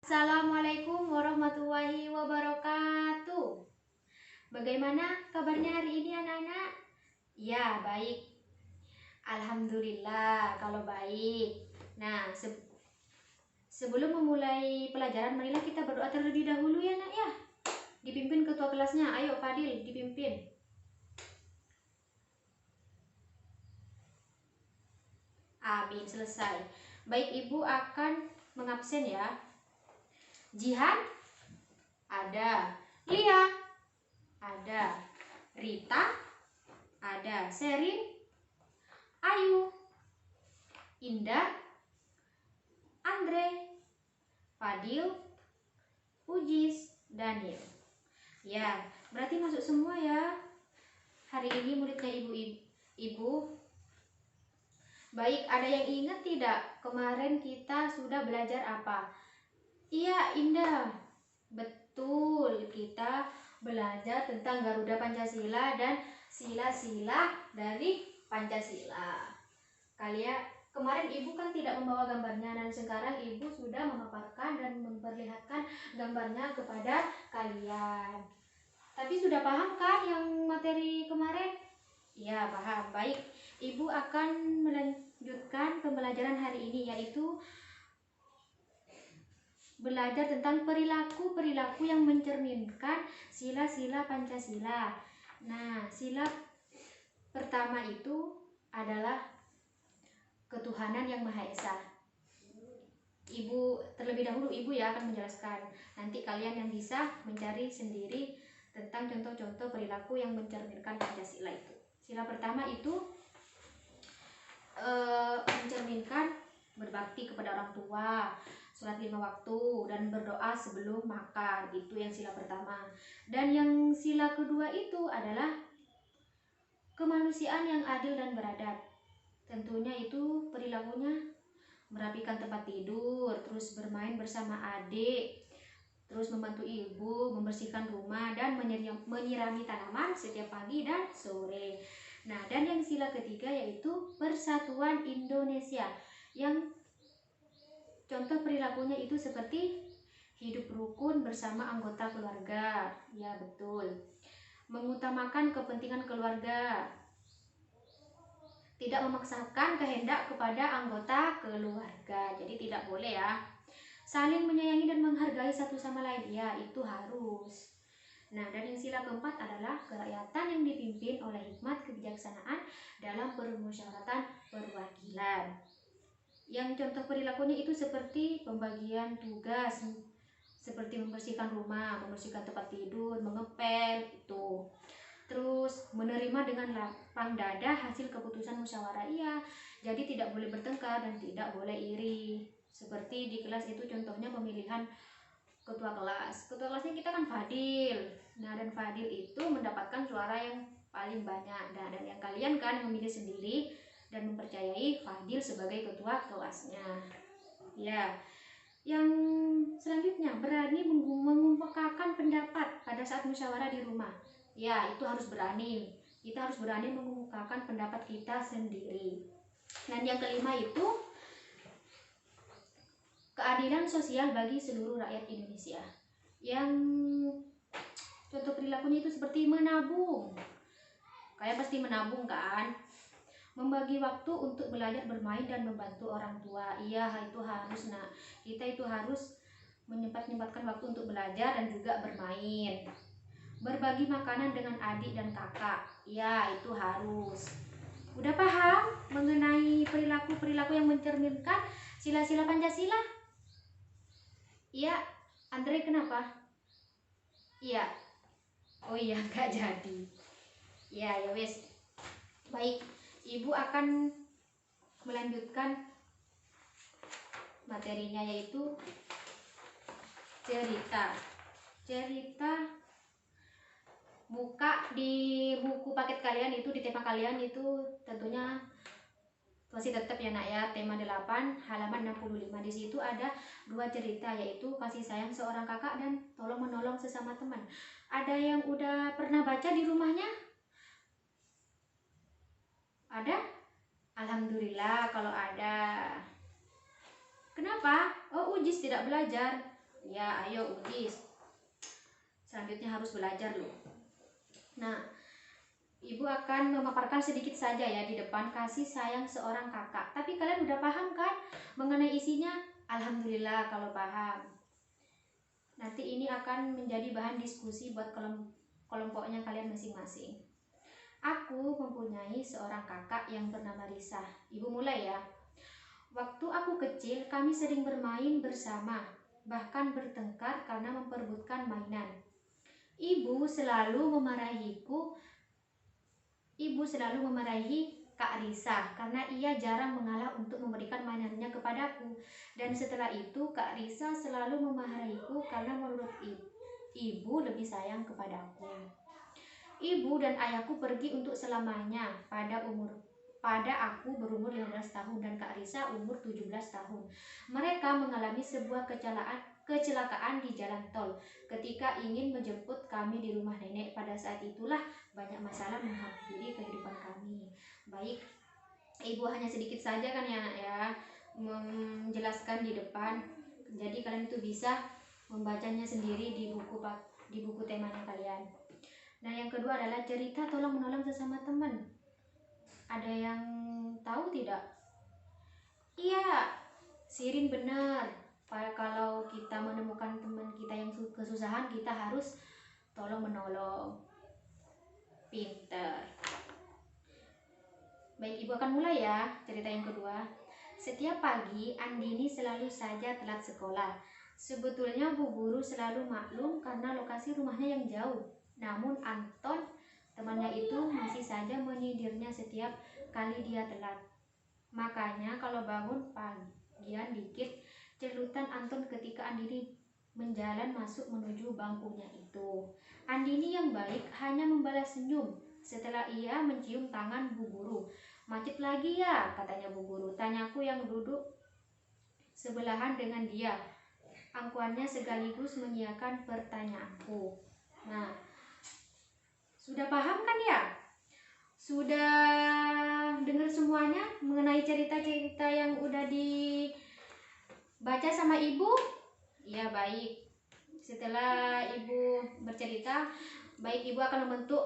Assalamualaikum warahmatullahi wabarakatuh. Bagaimana kabarnya hari ini anak-anak? Ya, baik. Alhamdulillah kalau baik. Nah, sebelum memulai pelajaran, marilah kita berdoa terlebih dahulu ya nak ya. Dipimpin ketua kelasnya. Ayo Fadil, dipimpin. Amin, selesai. Baik, Ibu akan mengabsen ya. Jihan? Ada. Lia? Ada. Rita? Ada. Sherin? Ayu? Indah? Andre? Fadil? Ujis? Daniel. Ya, berarti masuk semua ya. Hari ini muridnya ibu. Baik, ada yang ingat tidak? Kemarin kita sudah belajar apa? Iya, Indah. Betul, kita belajar tentang Garuda Pancasila dan sila-sila dari Pancasila. Kemarin ibu kan tidak membawa gambarnya, dan sekarang ibu sudah memaparkan dan memperlihatkan gambarnya kepada kalian. Tapi sudah paham kan yang materi kemarin? Ya, paham. Baik, ibu akan melanjutkan pembelajaran hari ini, yaitu belajar tentang perilaku yang mencerminkan sila-sila Pancasila. Nah, sila pertama itu adalah ketuhanan yang Maha Esa. Terlebih dahulu ibu ya akan menjelaskan. Nanti kalian yang bisa mencari sendiri tentang contoh-contoh perilaku yang mencerminkan Pancasila itu. Sila pertama itu mencerminkan berbakti kepada orang tua, sholat 5 waktu, dan berdoa sebelum makan. Itu yang sila pertama. Dan yang sila kedua itu adalah kemanusiaan yang adil dan beradab. Tentunya itu perilakunya merapikan tempat tidur, terus bermain bersama adik, terus membantu ibu membersihkan rumah, dan menyirami tanaman setiap pagi dan sore. Nah, dan yang sila ketiga yaitu persatuan Indonesia, yang contoh perilakunya itu seperti hidup rukun bersama anggota keluarga. Ya, betul. Mengutamakan kepentingan keluarga. Tidak memaksakan kehendak kepada anggota keluarga. Jadi tidak boleh ya. Saling menyayangi dan menghargai satu sama lain. Ya, itu harus. Nah, dan yang sila keempat adalah kerakyatan yang dipimpin oleh hikmat kebijaksanaan dalam permusyawaratan perwakilan. Yang contoh perilakunya itu seperti pembagian tugas, seperti membersihkan rumah, membersihkan tempat tidur, mengepel, itu. Terus menerima dengan lapang dada hasil keputusan musyawarah. Iya, jadi tidak boleh bertengkar dan tidak boleh iri. Seperti di kelas itu contohnya pemilihan ketua kelas. Ketua kelasnya kita kan Fadil. Nah, dan Fadil itu mendapatkan suara yang paling banyak. Nah, dan yang kalian kan memilih sendiri dan mempercayai Fadil sebagai ketua kelasnya. Ya. Yang selanjutnya, berani mengemukakan pendapat pada saat musyawarah di rumah. Ya, itu harus berani. Kita harus berani mengemukakan pendapat kita sendiri. Dan yang kelima itu keadilan sosial bagi seluruh rakyat Indonesia. Yang contoh perilakunya itu seperti menabung. Kalian pasti menabung kan? Membagi waktu untuk belajar, bermain, dan membantu orang tua. Iya, itu harus. Nah, kita itu harus menyempatkan waktu untuk belajar dan juga bermain. Berbagi makanan dengan adik dan kakak. Ya, itu harus. Udah paham mengenai perilaku-perilaku yang mencerminkan sila-sila Pancasila? Iya, Andre kenapa? Iya. Oh iya, nggak jadi. Ya wes. Baik, ibu akan melanjutkan materinya, yaitu cerita. Buka di buku paket kalian itu, di tema kalian itu tentunya masih tetap ya nak ya, tema 8 halaman 65. Di situ ada 2 cerita, yaitu kasih sayang seorang kakak dan tolong menolong sesama teman. Ada yang udah pernah baca di rumahnya? Ada? Alhamdulillah kalau ada. Kenapa? Oh, Ujis tidak belajar. Ya, ayo Udis. Selanjutnya harus belajar loh. Nah, Ibu akan memaparkan sedikit saja ya di depan kasih sayang seorang kakak. Tapi kalian udah paham kan mengenai isinya? Alhamdulillah kalau paham. Nanti ini akan menjadi bahan diskusi buat kelompoknya kalian masing-masing. Aku mempunyai seorang kakak yang bernama Risa. Ibu mulai ya. Waktu aku kecil, kami sering bermain bersama, bahkan bertengkar karena memperebutkan mainan. Ibu selalu memarahi Kak Risa karena ia jarang mengalah untuk memberikan mainannya kepadaku. Dan setelah itu Kak Risa selalu memarahiku karena menurut ibu lebih sayang kepadaku. Ibu dan ayahku pergi untuk selamanya pada aku berumur 15 tahun dan Kak Risa umur 17 tahun. Mereka mengalami sebuah kecelakaan di jalan tol ketika ingin menjemput kami di rumah nenek. Pada saat itulah banyak masalah menghampiri kehidupan kami. Baik, Ibu hanya sedikit saja kan ya menjelaskan di depan. Jadi kalian itu bisa membacanya sendiri di buku temanya kalian. Nah, yang kedua adalah cerita tolong menolong sesama teman. Ada yang tahu tidak? Iya, Sirin benar. Kalau kita menemukan teman kita yang kesusahan, kita harus tolong menolong. Pinter. Baik, Ibu akan mulai ya cerita yang kedua. Setiap pagi Andini selalu saja telat sekolah. Sebetulnya Bu Guru selalu maklum karena lokasi rumahnya yang jauh. Namun Anton, temannya itu, masih saja menyindirnya setiap kali dia telat. Makanya kalau bangun pagian dikit, celutan Anton ketika Andini menjalan masuk menuju bangkunya itu. Andini yang baik hanya membalas senyum setelah ia mencium tangan Bu Guru. Macet lagi ya, katanya Bu Guru. Tanyaku yang duduk sebelahan dengan dia. Angkuannya sekaligus menyiapkan pertanyaanku. Nah, sudah paham kan ya? Sudah dengar semuanya mengenai cerita-cerita yang udah dibaca sama Ibu? Ya, baik. Setelah Ibu bercerita, baik Ibu akan membentuk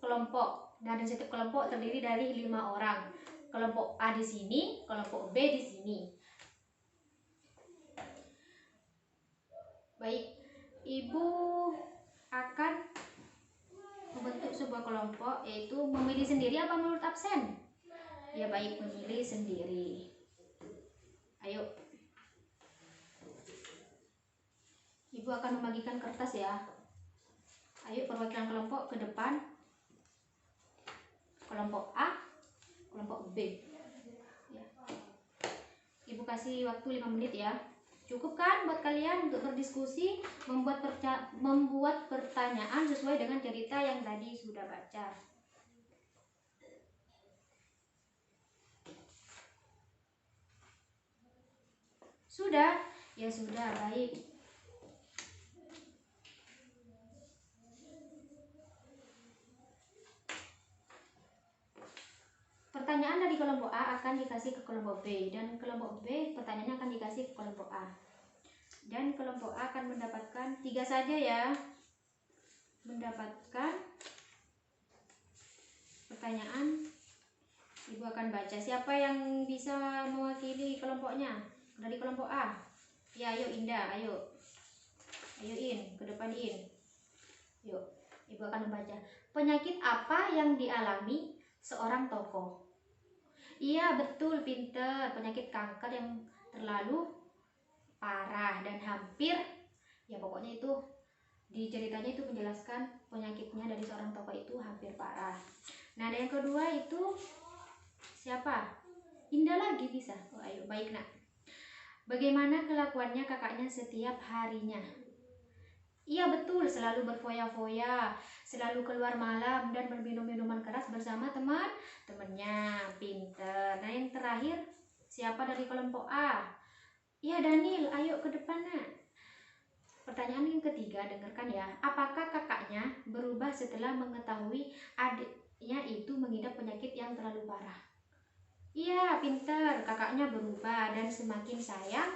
kelompok. Nah, dan setiap kelompok terdiri dari 5 orang. Kelompok A di sini, kelompok B di sini. Baik, Ibu akan membentuk sebuah kelompok, yaitu memilih sendiri apa menurut absen? Ya baik, memilih sendiri. Ayo, Ibu akan membagikan kertas ya. Ayo, perwakilan kelompok ke depan. Kelompok A, kelompok B ya. Ibu kasih waktu 5 menit ya. Cukup kan buat kalian untuk berdiskusi, membuat pertanyaan sesuai dengan cerita yang tadi sudah baca. Sudah? Ya sudah, baik. Pertanyaan dari kelompok A akan dikasih ke kelompok B, dan kelompok B pertanyaannya akan dikasih ke kelompok A. Dan kelompok A akan mendapatkan 3 saja ya. Mendapatkan pertanyaan. Ibu akan baca. Siapa yang bisa mewakili kelompoknya dari kelompok A? Ya, ayo Indah, ayo. Ayo In, ke depan In. Yuk, Ibu akan membaca. Penyakit apa yang dialami seorang tokoh? Iya, betul, pinter. Penyakit kanker yang terlalu parah dan hampir, ya pokoknya itu di ceritanya itu menjelaskan penyakitnya dari seorang tokoh itu hampir parah. Nah, yang kedua itu siapa? Indah lagi bisa. Oh, ayo, baik nak. Bagaimana kelakuannya kakaknya setiap harinya? Iya betul, selalu berfoya-foya, selalu keluar malam dan berminum minuman keras bersama teman-temannya. Pinter. Nah, yang terakhir siapa dari kelompok A? Iya Daniel, ayo ke depan nak. Pertanyaan yang ketiga, dengarkan ya. Apakah kakaknya berubah setelah mengetahui adiknya itu mengidap penyakit yang terlalu parah? Iya, pinter. Kakaknya berubah dan semakin sayang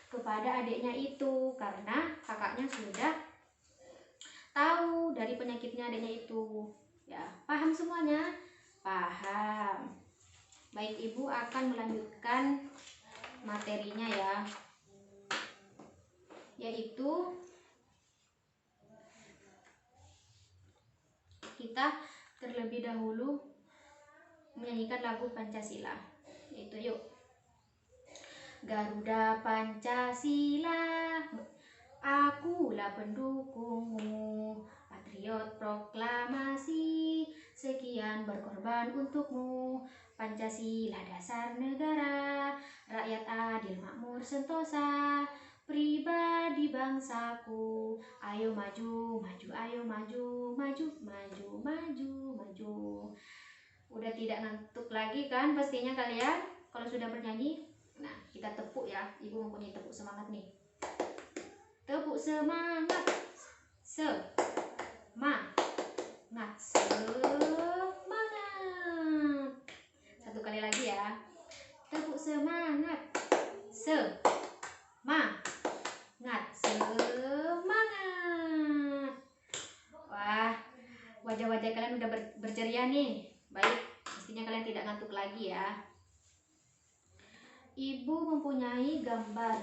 kepada adiknya itu karena kakaknya sudah tahu dari penyakitnya adiknya itu. Ya, paham semuanya? Paham. Baik, Ibu akan melanjutkan materinya ya. Yaitu kita terlebih dahulu menyanyikan lagu Pancasila. Yaitu yuk. Garuda Pancasila, akulah pendukungmu, patriot proklamasi, sekian berkorban untukmu. Pancasila dasar negara, rakyat adil makmur sentosa, pribadi bangsaku, ayo maju, maju, ayo maju, maju, maju, maju, maju. Udah tidak ngantuk lagi kan pastinya kalian kalau sudah bernyanyi? Nah, kita tepuk ya. Ibu mempunyai tepuk semangat nih. Tepuk semangat. Semangat. Semangat. Satu kali lagi ya. Tepuk semangat. Semangat. Semangat. Wah, wajah-wajah kalian udah berceria nih. Baik, pastinya kalian tidak ngantuk lagi ya. Ibu mempunyai gambar.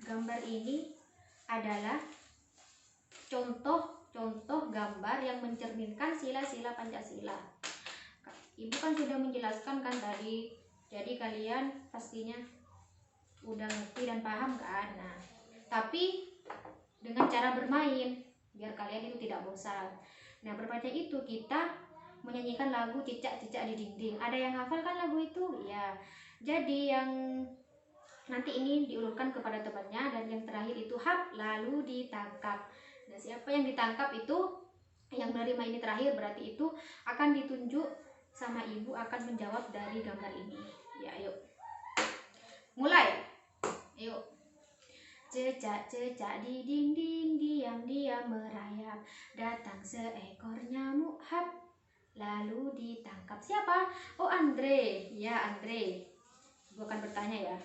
Gambar ini adalah contoh gambar yang mencerminkan sila-sila Pancasila. Ibu kan sudah menjelaskan kan tadi. Jadi kalian pastinya udah ngerti dan paham kan. Nah, tapi dengan cara bermain biar kalian itu tidak bosan. Nah, berbaca itu kita menyanyikan lagu Cicak-cicak di dinding. Ada yang hafal kan lagu itu? Ya. Jadi yang nanti ini diulurkan kepada temannya dan yang terakhir itu hap lalu ditangkap. Nah, siapa yang ditangkap itu yang menerima ini terakhir berarti itu akan ditunjuk sama ibu akan menjawab dari gambar ini. Ya, ayo. Mulai. Ayo. Cecak-cecak di dinding diam-diam merayap, datang seekor nyamuk hap lalu ditangkap. Siapa? Oh, Andre. Ya, Andre. Gue akan bertanya ya.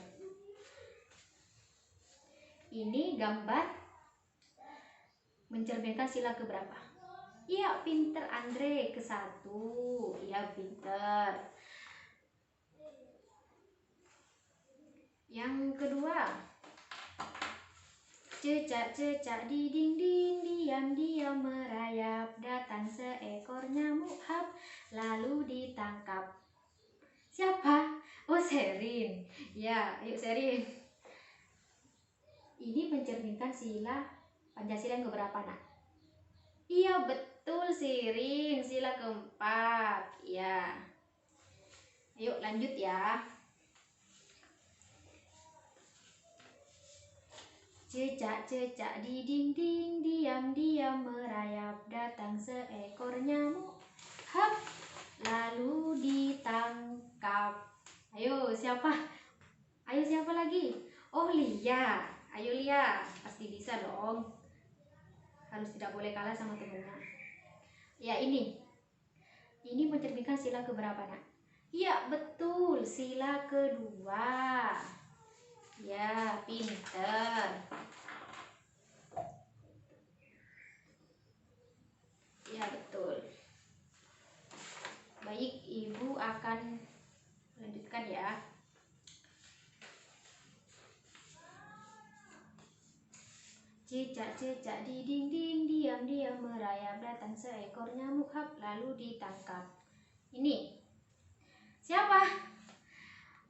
Ini gambar mencerminkan sila keberapa? Iya, pinter Andre. ke-1. Iya, pinter. Yang kedua. Cecak-cecak di dinding diam-diam merayap, datang seekor nyamuk hap lalu ditangkap. Siapa? Oh, Sherin. Ya, yuk Sherin. Ini mencerminkan sila Pancasila yang keberapa, nak? Iya, betul Sherin, sila keempat. Ya. Yuk lanjut ya. Cecak-cecak di dinding diam-diam merayap, datang seekor nyamuk hap lalu ditangkap. Ayo siapa? Ayo siapa lagi? Oh, Lia. Ayo Lia, pasti bisa dong. Harus tidak boleh kalah sama temennya. Ya, ini mencerminkan sila keberapa, nak? Iya, betul, sila kedua. Ya, pinter. Ya, betul. Baik, ibu akan lanjutkan ya. Cicak-cicak di dinding diam-diam merayap, datang seekor nyamuk hap lalu ditangkap. Ini siapa?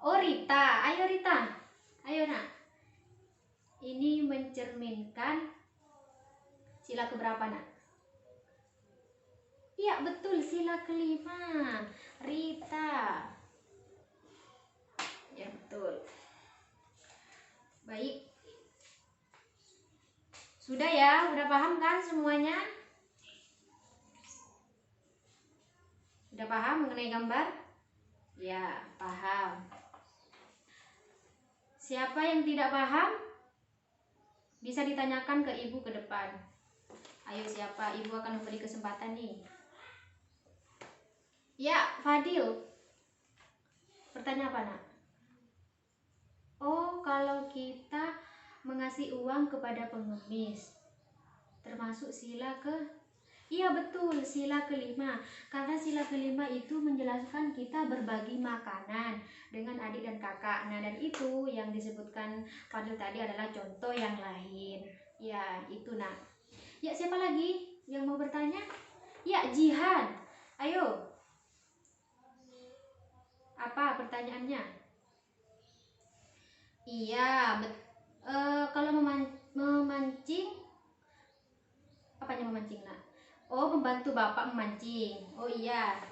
Oh, Rita. Ayo Rita. Ayo nak. Ini mencerminkan sila keberapa, nak? Iya, betul, sila kelima. Rita. Ya, betul. Baik. Sudah ya? Udah paham kan semuanya? Udah paham mengenai gambar? Ya, paham. Siapa yang tidak paham? Bisa ditanyakan ke ibu ke depan. Ayo siapa? Ibu akan memberi kesempatan nih. Ya, Fadil. Bertanya apa, nak? Oh, kalau kita mengasih uang kepada pengemis, termasuk sila ke. Iya betul, sila kelima. Karena sila kelima itu menjelaskan kita berbagi makanan dengan adik dan kakak. Nah, dan itu yang disebutkan Fadil tadi adalah contoh yang lain. Ya, itu nak. Ya, siapa lagi yang mau bertanya? Ya, Jihan. Ayo. Apa pertanyaannya? Iya, kalau memancing, apanya memancing nak? Oh, membantu bapak memancing. Oh iya,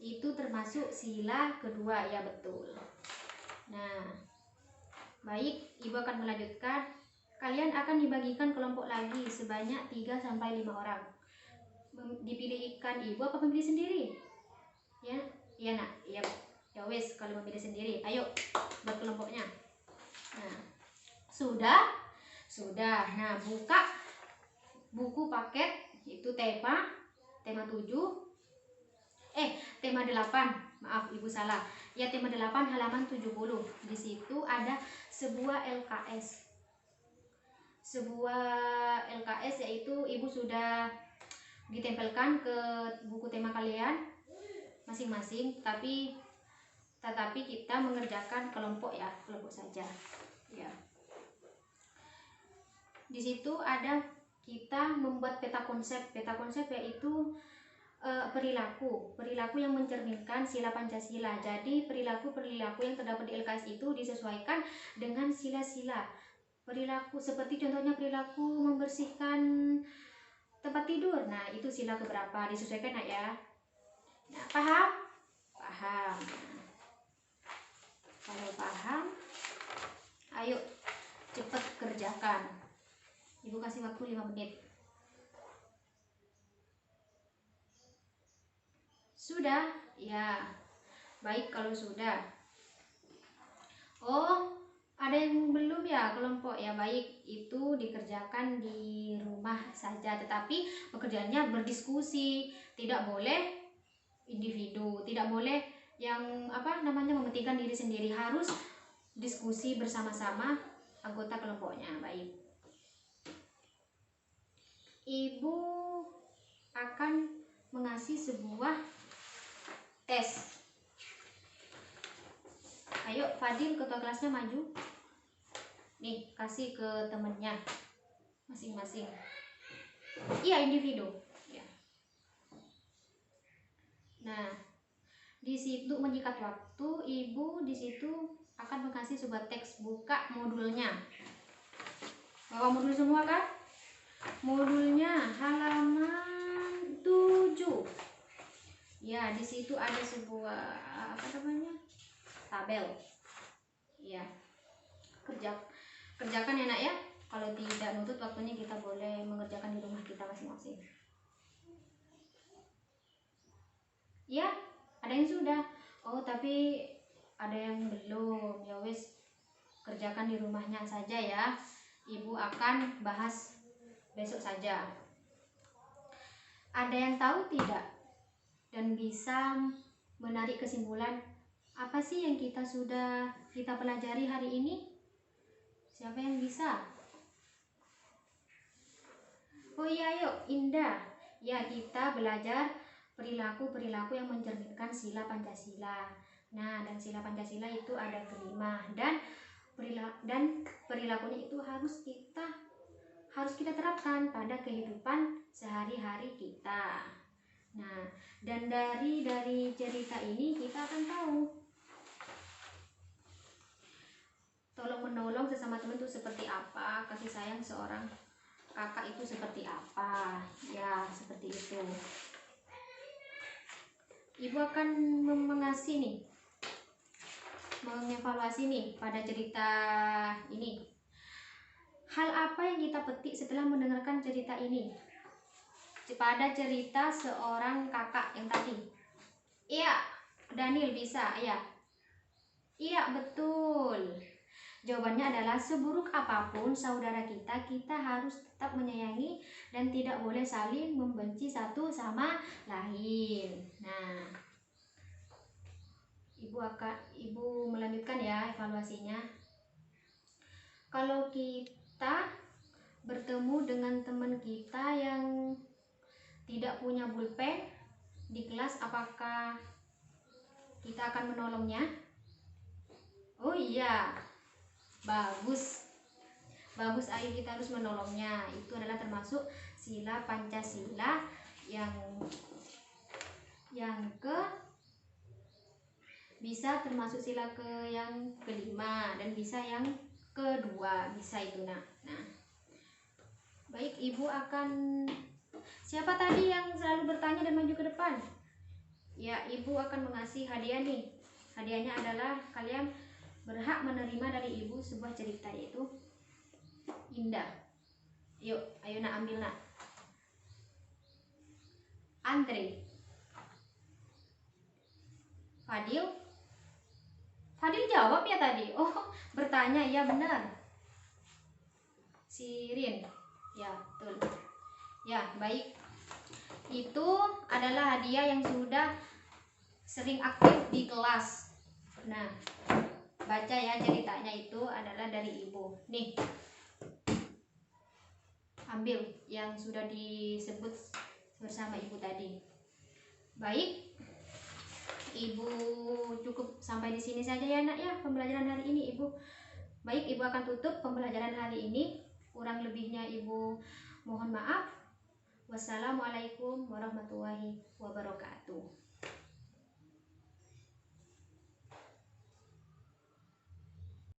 itu termasuk sila kedua, ya betul. Nah, baik, ibu akan melanjutkan. Kalian akan dibagikan kelompok lagi sebanyak 3-5 orang. Dipilih ikan ibu apa memilih sendiri? Ya, iya nak, iya. Ya wes, kalau memilih sendiri, ayo buat kelompoknya. Nah, sudah? Sudah. Nah, buka buku paket itu tema 7. Tema 8. Maaf, ibu salah. Ya, tema 8 halaman 70. Di situ ada sebuah LKS. Sebuah LKS yaitu ibu sudah ditempelkan ke buku tema kalian masing-masing, tetapi kita mengerjakan kelompok ya, kelompok saja. Ya. Di situ ada kita membuat peta konsep. Peta konsep yaitu perilaku yang mencerminkan sila Pancasila. Jadi perilaku yang terdapat di LKS itu disesuaikan dengan sila-sila perilaku, seperti contohnya perilaku membersihkan tempat tidur. Nah, itu sila keberapa, disesuaikan ya. Nah, paham? Kalau paham, ayo cepat kerjakan. Ibu kasih waktu 5 menit. Sudah? Ya. Baik kalau sudah. Oh, ada yang belum ya kelompok ya. Baik, itu dikerjakan di rumah saja, tetapi pekerjaannya berdiskusi, tidak boleh individu, tidak boleh yang mementingkan diri sendiri, harus diskusi bersama-sama anggota kelompoknya. Baik, ibu akan mengasih sebuah tes. Ayo Fadil, ketua kelasnya maju. Nih, kasih ke temennya masing-masing. Iya, individu. Ya. Nah, di situ menyikat waktu, ibu di situ akan mengasih sebuah teks. Buka modulnya. Bawa modul semua kan? Modulnya halaman 7. Ya, di situ ada sebuah tabel. Ya. Kerjakan ya nak ya. Kalau tidak nutut waktunya, kita boleh mengerjakan di rumah kita masing-masing. Ya, ada yang sudah. Oh, tapi ada yang belum. Ya wis, kerjakan di rumahnya saja ya. Ibu akan bahas besok saja. Ada yang tahu tidak dan bisa menarik kesimpulan apa sih yang kita pelajari hari ini? Siapa yang bisa? Oh iya, yuk Indah. Ya, kita belajar perilaku yang mencerminkan sila Pancasila. Nah, dan sila Pancasila itu ada kelima, dan perilakunya itu harus kita terapkan pada kehidupan sehari-hari kita. Nah, dan dari cerita ini kita akan tahu tolong menolong sesama teman itu seperti apa, kasih sayang seorang kakak itu seperti apa. Ya, seperti itu. Ibu akan mengevaluasi nih pada cerita ini. Hal apa yang kita petik setelah mendengarkan cerita ini? Pada cerita seorang kakak yang tadi. Iya, Daniel bisa, ya. Iya, betul. Jawabannya adalah seburuk apapun saudara kita harus tetap menyayangi dan tidak boleh saling membenci satu sama lain. Nah, Ibu melanjutkan ya evaluasinya. Kalau kita bertemu dengan teman kita yang tidak punya pulpen di kelas, apakah kita akan menolongnya? Oh iya, bagus. Bagus, ayo kita harus menolongnya. Itu adalah termasuk sila Pancasila yang ke bisa termasuk sila ke yang kelima dan bisa yang kedua, bisa itu. Nah, baik, ibu akan, siapa tadi yang selalu bertanya dan maju ke depan? Ya, ibu akan mengasih hadiah nih. Hadiahnya adalah kalian berhak menerima dari ibu sebuah cerita, yaitu Indah. Yuk, ayo nak ambil nak. Andre. Fadil jawab ya tadi. Oh, bertanya, ya benar. Sirin. Ya, betul. Ya, baik. Itu adalah hadiah yang sudah sering aktif di kelas. Nah, baca ya ceritanya, itu adalah dari ibu. Nih, ambil yang sudah disebut bersama ibu tadi. Baik, ibu cukup sampai di sini saja ya nak ya pembelajaran hari ini ibu. Baik, ibu akan tutup pembelajaran hari ini. Kurang lebihnya ibu mohon maaf. Wassalamualaikum warahmatullahi wabarakatuh.